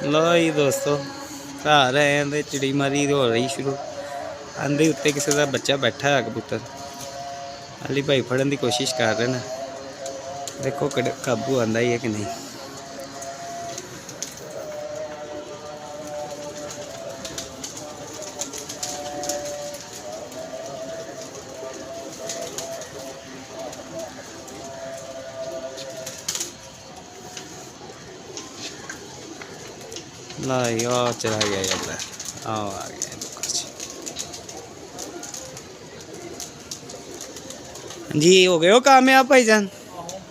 लो जी दोस्तों, घर आए तो चिड़ी मारी हो रही शुरू। आंधे उत्ते किसी का बच्चा बैठा है कबूतर, अली भाई फड़न की कोशिश कर रहे हैं। देखो काबू आंदा ही है कि नहीं। लाई और चला गया यार, आओ आ गया जी। हो गए हो कामयाब भाईजान?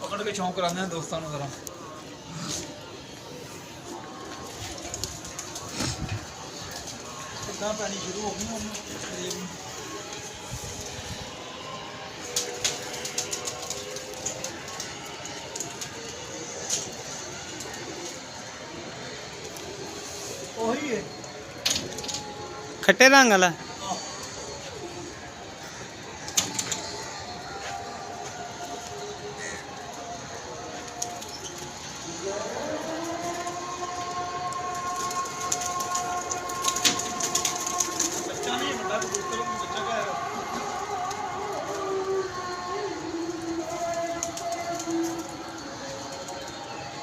पकड़ के शौक कराने हैं दोस्तों ने जरा। कितना पानी शुरू हो गई। वही है खट्टे रंग वाला। बच्चा नहीं बड़ा कबूतर बच्चा क्या है।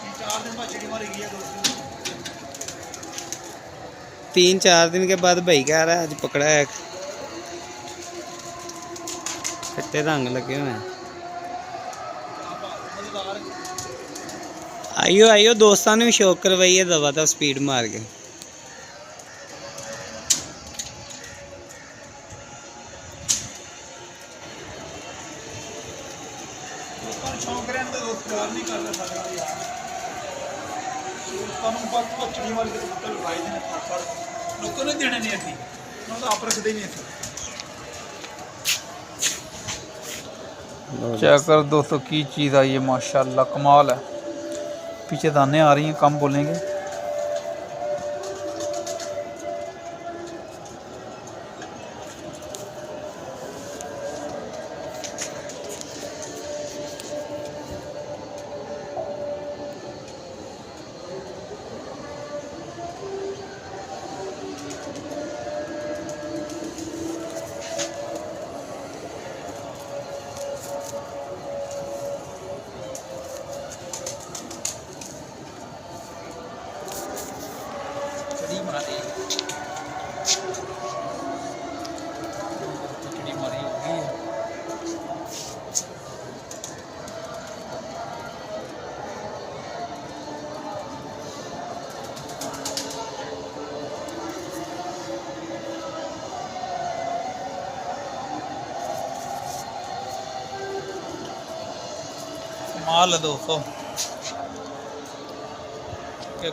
3-4 दिन बाद चिड़ी मारी गई है दोस्तों। 3-4 दिन के बाद भाई कह रहा है आज पकड़ा है। खट्टे रंग लगे हुए हैं। आइयो आइयो दोस्तों ने भी शौक करवाई है दवा तो स्पीड मार के। शौक रहने तो दोस्त प्यार नहीं कर रहे यार। चिड़ी मार के कबूतर उठाई देने लोगों ने देने नहीं थी, तो आप रखते ही नहीं थे। चेक कर दोस्तों की चीज़ आई है, माशाल्लाह कमाल है। पीछे दाने आ रही हैं, कम बोलेंगे। चिड़ी मारी होगी। माल है दोस्तों, क्या